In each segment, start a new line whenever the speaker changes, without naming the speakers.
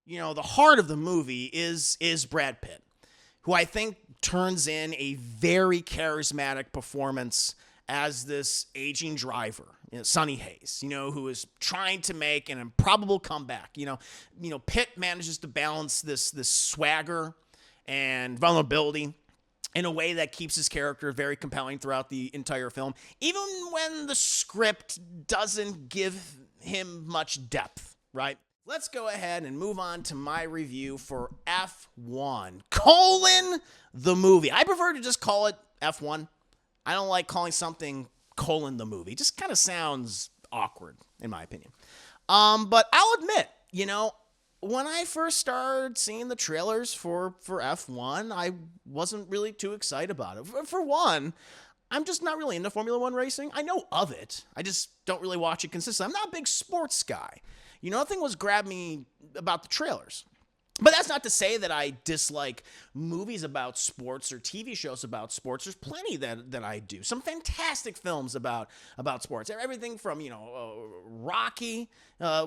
the heart of the movie is Brad Pitt, who I think turns in a very charismatic performance as this aging driver, Sonny Hayes, who is trying to make an improbable comeback. Pitt manages to balance this swagger and vulnerability in a way that keeps his character very compelling throughout the entire film, even when the script doesn't give him much depth, right? Let's go ahead and move on to my review for F1, the movie. I prefer to just call it F1. I don't like calling something the movie. It just kind of sounds awkward, in my opinion. But I'll admit, when I first started seeing the trailers for F1, I wasn't really too excited about it. For one, I'm just not really into Formula One racing. I know of it. I just don't really watch it consistently. I'm not a big sports guy. Nothing was grabbed me about the trailers. But that's not to say that I dislike movies about sports or TV shows about sports. There's plenty that I do. Some fantastic films about sports. Everything from, Rocky,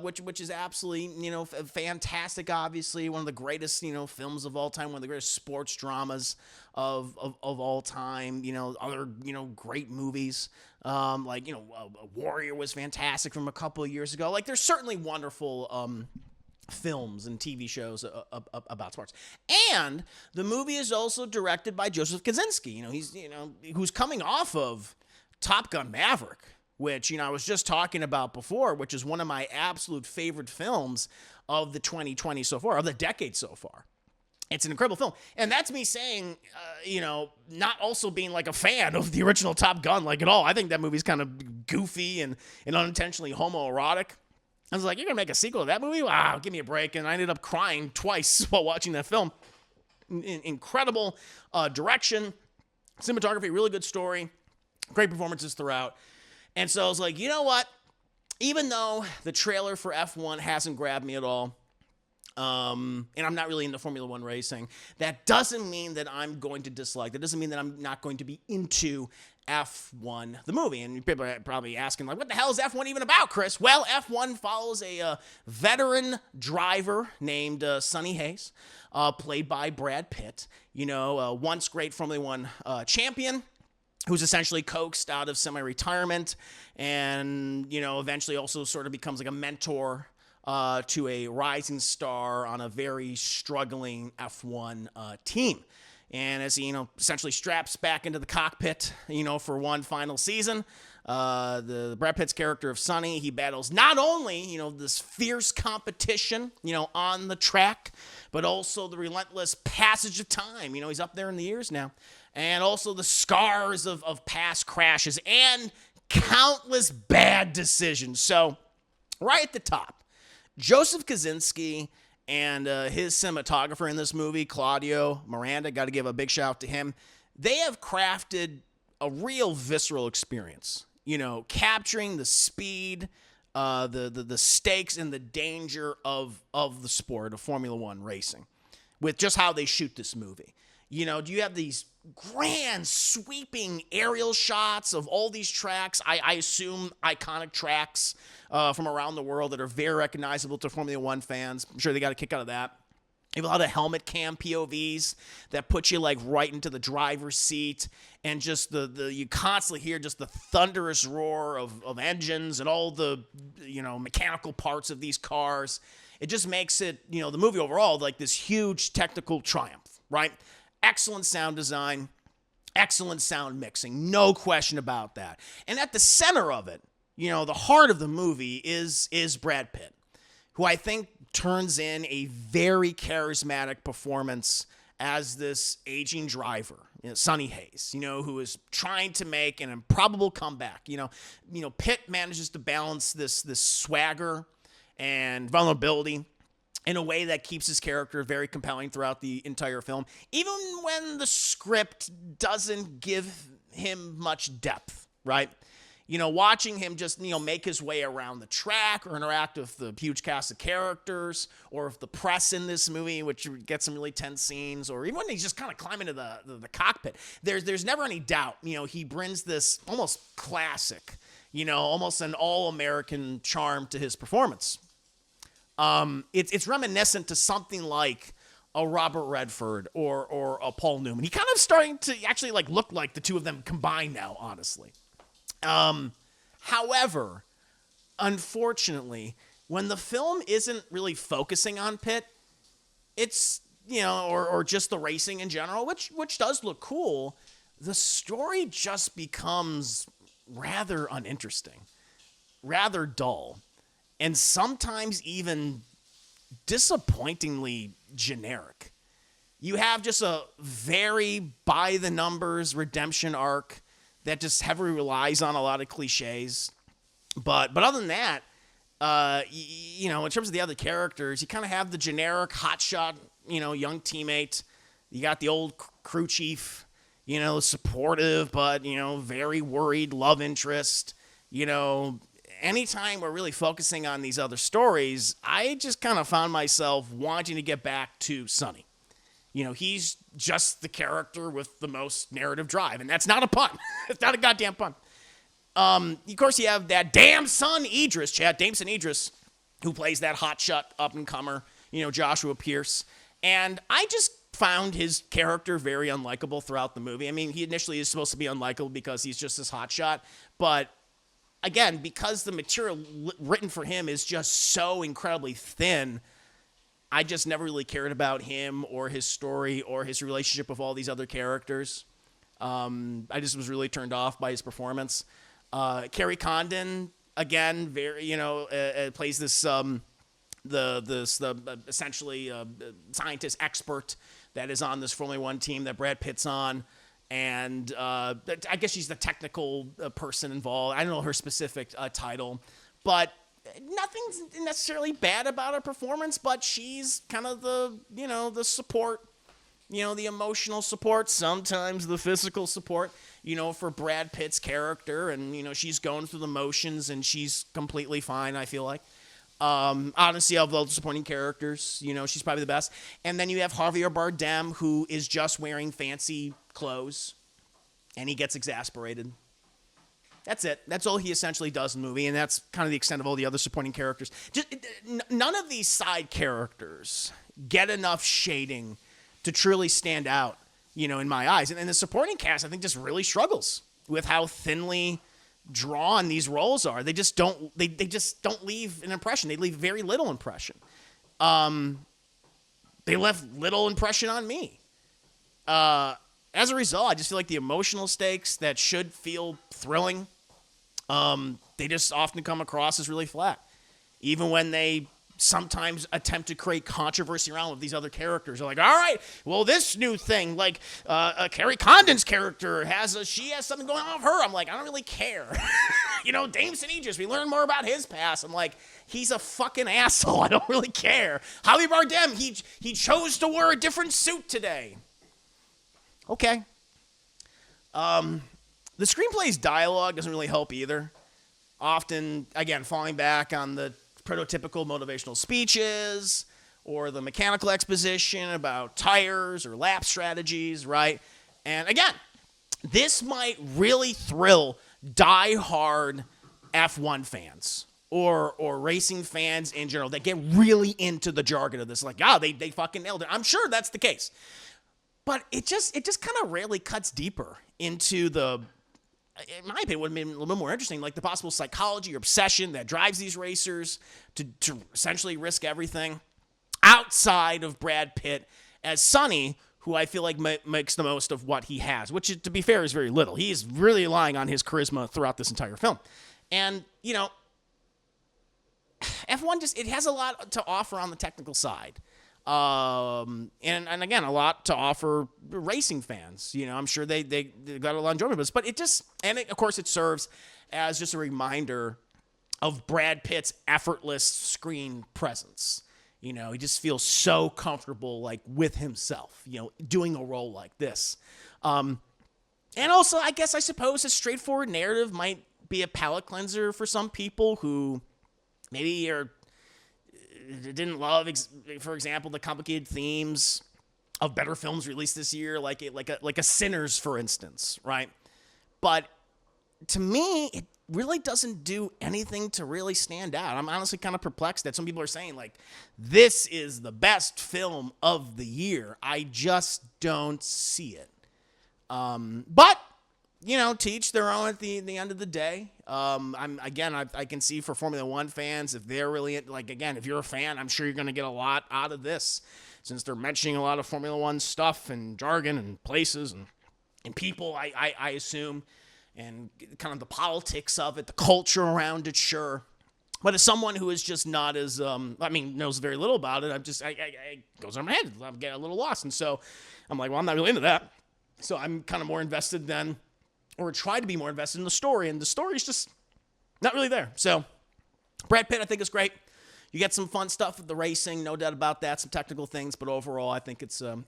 which is absolutely, fantastic, obviously. One of the greatest, films of all time. One of the greatest sports dramas of all time. Other, great movies. Warrior was fantastic from a couple of years ago. There's certainly wonderful films and TV shows about sports. And the movie is also directed by Joseph Kosinski. He's, who's coming off of Top Gun Maverick, which, I was just talking about before, which is one of my absolute favorite films of the 2020 so far, of the decade so far. It's an incredible film. And that's me saying, not also being like a fan of the original Top Gun, at all. I think that movie's kind of goofy and unintentionally homoerotic. I was like, you're going to make a sequel to that movie? Wow, give me a break. And I ended up crying twice while watching that film. Incredible direction, cinematography, really good story, great performances throughout. And so I was like, you know what? Even though the trailer for F1 hasn't grabbed me at all, and I'm not really into Formula One racing, that doesn't mean that I'm going to dislike. That doesn't mean that I'm not going to be into F1, the movie. And people are probably asking, what the hell is F1 even about, Chris? Well, F1 follows a veteran driver named Sonny Hayes, played by Brad Pitt, once great Formula One champion, who's essentially coaxed out of semi-retirement and, eventually also sort of becomes like a mentor to a rising star on a very struggling F1 team. And as he, essentially straps back into the cockpit, for one final season, the Brad Pitt's character of Sonny, he battles not only, this fierce competition, on the track, but also the relentless passage of time. He's up there in the years now. And also the scars of past crashes and countless bad decisions. So, right at the top, Joseph Kosinski and his cinematographer in this movie, Claudio Miranda, got to give a big shout out to him. They have crafted a real visceral experience, capturing the speed, the stakes and the danger of the sport of Formula One racing with just how they shoot this movie. Do you have these grand sweeping aerial shots of all these tracks, I assume iconic tracks from around the world that are very recognizable to Formula One fans. I'm sure they got a kick out of that. You have a lot of helmet cam POVs that put you right into the driver's seat, and just you constantly hear just the thunderous roar of engines and all the mechanical parts of these cars. It just makes it the movie overall like this huge technical triumph, right? Excellent sound design, excellent sound mixing, no question about that. And at the center of it, the heart of the movie is Brad Pitt, who I think turns in a very charismatic performance as this aging driver, Sonny Hayes, who is trying to make an improbable comeback. Pitt manages to balance this swagger and vulnerability in a way that keeps his character very compelling throughout the entire film, even when the script doesn't give him much depth, right? Watching him just, make his way around the track or interact with the huge cast of characters, or if the press in this movie, which gets some really tense scenes, or even when he's just kind of climbing into the cockpit, there's never any doubt, he brings this almost classic, almost an all-American charm to his performance. It's reminiscent to something like a Robert Redford or a Paul Newman. He kind of starting to actually like look like the two of them combined now, honestly. However, unfortunately, when the film isn't really focusing on Pitt, it's or just the racing in general, which does look cool. The story just becomes rather uninteresting, rather dull, and sometimes even disappointingly generic. You have just a very by the numbers redemption arc that just heavily relies on a lot of cliches. But other than that, in terms of the other characters, you kind of have the generic hotshot, young teammate. You got the old crew chief, supportive but very worried love interest. Anytime we're really focusing on these other stories, I just kind of found myself wanting to get back to Sonny. He's just the character with the most narrative drive, and that's not a pun. It's not a goddamn pun. Of course, you have that damn son, Chad Dameson Idris, who plays that hotshot up-and-comer, Joshua Pierce. And I just found his character very unlikable throughout the movie. I mean, he initially is supposed to be unlikable because he's just this hotshot, but again, because the material written for him is just so incredibly thin, I just never really cared about him or his story or his relationship with all these other characters. I just was really turned off by his performance. Carrie Condon, again, very, plays this, essentially scientist expert that is on this Formula One team that Brad Pitt's on. And I guess she's the technical person involved. I don't know her specific title, but nothing's necessarily bad about her performance, but she's kind of the support, the emotional support, sometimes the physical support, for Brad Pitt's character. And, she's going through the motions and she's completely fine, I feel like. Honestly, of the supporting characters, she's probably the best. And then you have Javier Bardem, who is just wearing fancy clothes, and he gets exasperated. That's it. That's all he essentially does in the movie, and that's kind of the extent of all the other supporting characters. None of these side characters get enough shading to truly stand out, in my eyes. And the supporting cast, I think, just really struggles with how thinly drawn these roles are. They just don't. They just don't leave an impression. They leave very little impression. They left little impression on me. As a result, I just feel like the emotional stakes that should feel thrilling, they just often come across as really flat. Even when they sometimes attempt to create controversy around with these other characters. They're like, all right, well, this new thing, like Carrie Condon's character she has something going on with her. I'm like, I don't really care. Dameson Idris, we learn more about his past. I'm like, he's a fucking asshole. I don't really care. Javier Bardem, he chose to wear a different suit today. Okay. The screenplay's dialogue doesn't really help either. Often, again, falling back on the prototypical motivational speeches or the mechanical exposition about tires or lap strategies, right? And again, this might really thrill die-hard F1 fans or racing fans in general that get really into the jargon of this. Like, they fucking nailed it. I'm sure that's the case. But it just kind of rarely cuts deeper into the, in my opinion, would have been a little bit more interesting, like the possible psychology or obsession that drives these racers to essentially risk everything outside of Brad Pitt as Sonny, who I feel like makes the most of what he has, which, to be fair, is very little. He is really relying on his charisma throughout this entire film. And, F1 it has a lot to offer on the technical side. And again, a lot to offer racing fans. I'm sure they got a lot of enjoyment of this, but of course it serves as just a reminder of Brad Pitt's effortless screen presence. He just feels so comfortable, like, with himself, doing a role like this. And also, I suppose a straightforward narrative might be a palate cleanser for some people who maybe didn't love, for example, the complicated themes of better films released this year, like a Sinners, for instance, right? But to me, really doesn't do anything to really stand out. I'm honestly kind of perplexed that some people are saying, like, this is the best film of the year. I just don't see it. But, you know, to each their own at the end of the day. I can see for Formula One fans, if they're really, like, again, if you're a fan, I'm sure you're going to get a lot out of this, since they're mentioning a lot of Formula One stuff and jargon and places and people, I assume, and kind of the politics of it, the culture around it, sure. But as someone who is just not as, knows very little about it, it goes over my head. I'm getting a little lost. And so I'm like, well, I'm not really into that. So I'm kind of more invested than, or try to be more invested in the story. And the story's just not really there. So Brad Pitt, I think, is great. You get some fun stuff with the racing, no doubt about that, some technical things. But overall, I think it's fine.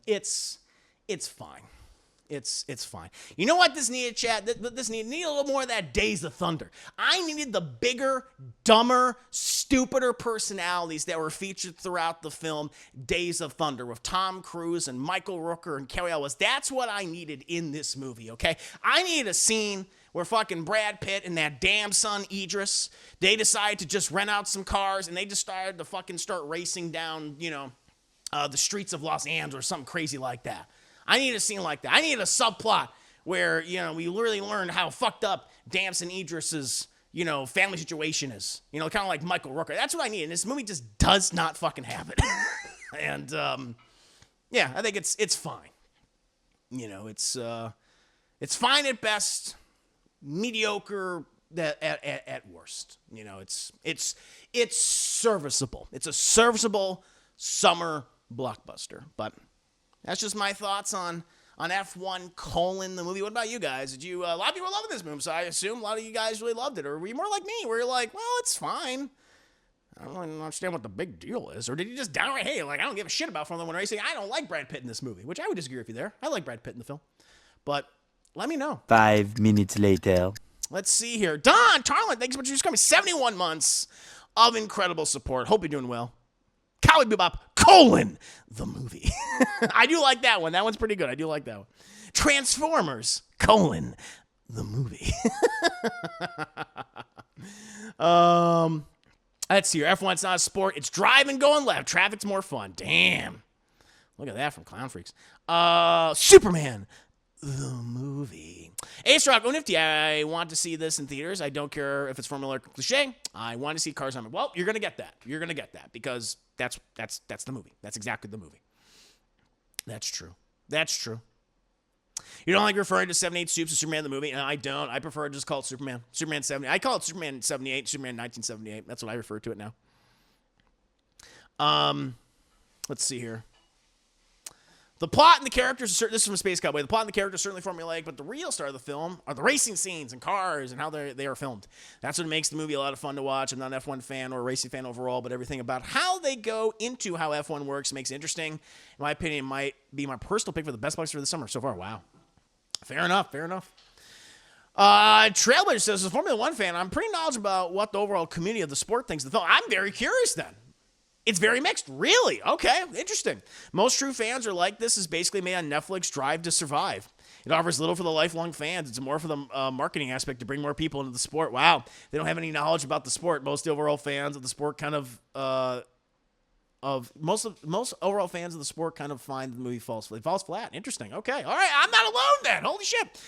It's fine. You know what this needed, Chad? This needed a little more of that Days of Thunder. I needed the bigger, dumber, stupider personalities that were featured throughout the film Days of Thunder with Tom Cruise and Michael Rooker and Cary Elwes. That's what I needed in this movie, okay? I needed a scene where fucking Brad Pitt and that damn son Idris, they decided to just rent out some cars and they just started to fucking start racing down, the streets of Los Angeles or something crazy like that. I need a scene like that. I need a subplot where, we really learn how fucked up Damson Idris's, family situation is. Kind of like Michael Rooker. That's what I need. And this movie just does not fucking have it. And, I think it's fine. It's fine at best, mediocre at worst. It's serviceable. It's a serviceable summer blockbuster. But that's just my thoughts on F1 : the movie. What about you guys? Did you? A lot of people are loving this movie, so I assume a lot of you guys really loved it. Or were you more like me, where you're like, well, it's fine. I don't really understand what the big deal is. Or did you just downright hate it? Like, I don't give a shit about Formula One racing. I don't like Brad Pitt in this movie, which I would disagree with you there. I like Brad Pitt in the film. But let me know.
5 minutes later.
Let's see here. Don Tarlin, thanks so much for just coming. 71 months of incredible support. Hope you're doing well. Cowboy Bebop, the movie. I do like that one. That one's pretty good. I do like that one. Transformers, the movie. Let's see here. F1's not a sport. It's driving going left. Traffic's more fun. Damn. Look at that from Clown Freaks. Superman, the movie. Ace Rock, Nifty, I want to see this in theaters. I don't care if it's formula or cliche. I want to see cars on it. Well, you're going to get that. You're going to get that because that's the movie. That's exactly the movie. That's true. That's true. You don't like referring to 78 Supes as Superman the movie? No, I don't. I prefer to just call it Superman. Superman 70. I call it Superman 78, Superman 1978. That's what I refer to it now. Let's see here. The plot and the characters, this is from Space Cowboy. The plot and the characters are certainly formulaic, but the real star of the film are the racing scenes and cars and how they are filmed. That's what makes the movie a lot of fun to watch. I'm not an F1 fan or a racing fan overall, but everything about how they go into how F1 works makes it interesting. In my opinion, it might be my personal pick for the best blockbuster of the summer so far. Wow. Fair enough. Trailblazer says, as a Formula One fan, I'm pretty knowledgeable about what the overall community of the sport thinks of the film. I'm very curious then. It's very mixed. Really? Okay. Interesting. Most true fans are like this is basically made on Netflix Drive to Survive. It offers little for the lifelong fans. It's more for the marketing aspect to bring more people into the sport. Wow. They don't have any knowledge about the sport. Most overall fans of the sport most overall fans of the sport kind of find the movie falls flat. Interesting. Okay. All right. I'm not alone then. Holy shit.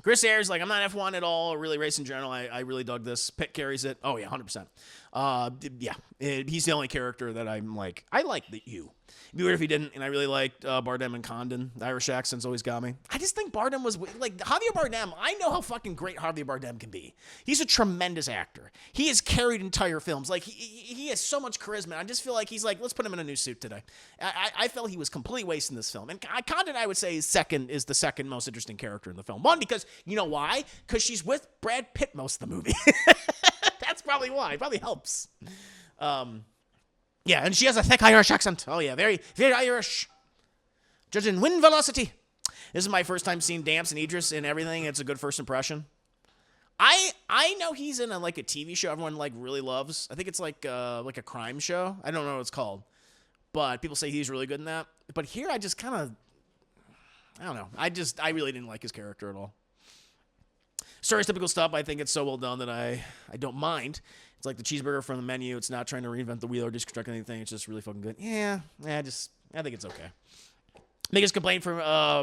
Chris Ayers, like, I'm not F1 at all, or really race in general. I really dug this. Pitt carries it. Oh, yeah, 100%. He's the only character that I'm like, I like you. It'd be weird if he didn't, and I really liked Bardem and Condon. The Irish accents always got me. I just think Bardem was, like, Javier Bardem, I know how fucking great Javier Bardem can be. He's a tremendous actor. He has carried entire films. Like, he has so much charisma. I just feel like he's like, let's put him in a new suit today. I felt he was completely wasting this film. And Condon, I would say, is the second most interesting character in the film. One, because, you know why? Because she's with Brad Pitt most of the movie. That's probably why. It probably helps. Yeah, and she has a thick Irish accent. Oh, yeah, very, very Irish. Judging wind velocity. This is my first time seeing Damson Idris in everything. It's a good first impression. I know he's in a TV show everyone really loves. I think it's like a crime show. I don't know what it's called. But people say he's really good in that. But here I just kind of, I don't know. I really didn't like his character at all. stereotypical stuff. I think it's so well done that I don't mind. It's like the cheeseburger from the menu. It's not trying to reinvent the wheel or deconstruct anything. It's just really fucking good. I think it's okay. Biggest complaint from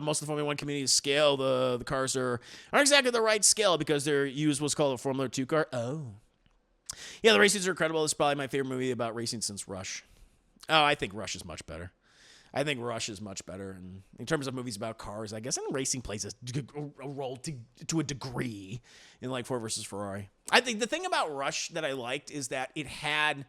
most of the Formula 1 community is scale. The cars aren't exactly the right scale because they're used what's called a Formula 2 car. Oh. Yeah, the racings are incredible. This is probably my favorite movie about racing since Rush. Oh, I think Rush is much better. And in terms of movies about cars, I guess, and racing plays a role to a degree in like Ford versus Ferrari. I think the thing about Rush that I liked is that it had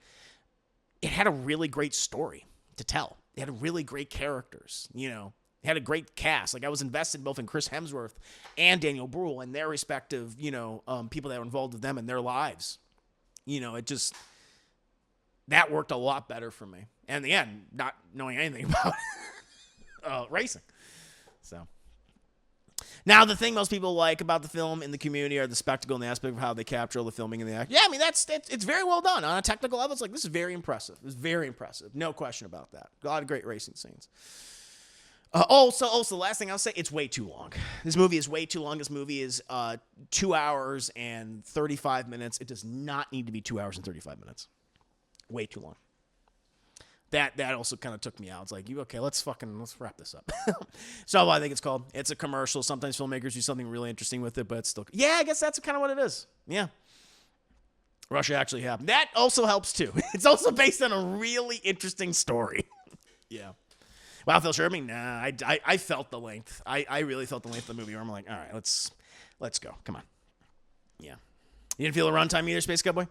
a really great story to tell. It had really great characters, It had a great cast. Like I was invested both in Chris Hemsworth and Daniel Bruhl and their respective, people that were involved with them and their lives. That worked a lot better for me. And in the end, not knowing anything about racing. So now the thing most people like about the film in the community are the spectacle and the aspect of how they capture all the filming and the act. Yeah, I mean it's very well done on a technical level. It's like this is very impressive. It's very impressive. No question about that. A lot of great racing scenes. Also, the last thing I'll say, it's way too long. This movie is way too long. This movie is 2 hours and 35 minutes. It does not need to be 2 hours and 35 minutes. Way too long. That also kind of took me out. It's like, let's wrap this up. So I think it's a commercial. Sometimes filmmakers do something really interesting with it, but it's still, I guess that's kind of what it is. Yeah. Russia actually happened. That also helps too. It's also based on a really interesting story. Yeah. Wow, Phil Sherman, nah, I felt the length. I really felt the length of the movie where I'm like, all right, let's go. Come on. Yeah. You didn't feel the runtime either, Space Cowboy?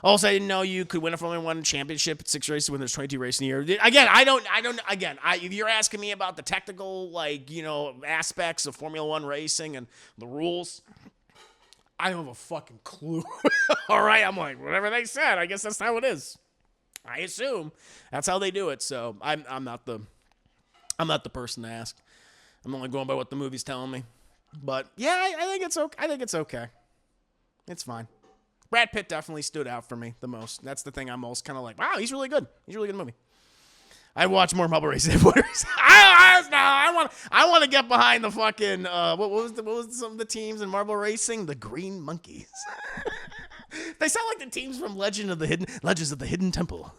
Also, I didn't know you could win a Formula 1 championship at 6 races when there's 22 races in a year. Again, if you're asking me about the technical, aspects of Formula 1 racing and the rules, I don't have a fucking clue. All right, I'm like, whatever they said, I guess that's how it is. I assume that's how they do it. So I'm not the person to ask. I'm only going by what the movie's telling me. But yeah, I think it's okay. It's fine. Brad Pitt definitely stood out for me the most. That's the thing I'm most kind of like, wow, he's really good. He's a really good movie. I watch more Marble Racing. I want to get behind the fucking what was some of the teams in Marble Racing? The Green Monkeys. They sound like the teams from Legends of the Hidden Temple.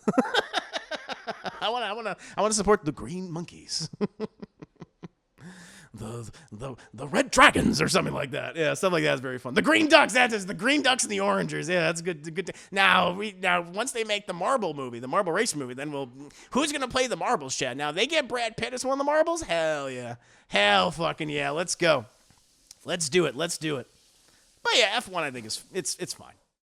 I want to support the Green Monkeys. The Red Dragons or something like that. Yeah, stuff like that is very fun. The Green Ducks, that is the Green Ducks and the Orangers. Yeah, that's good. Now once they make the Marble movie, the Marble Race movie, then who's gonna play the Marbles, Chad? Now they get Brad Pitt as one of the Marbles? Hell yeah. Hell fucking yeah. Let's go. Let's do it. But yeah, F1 I think it's fine.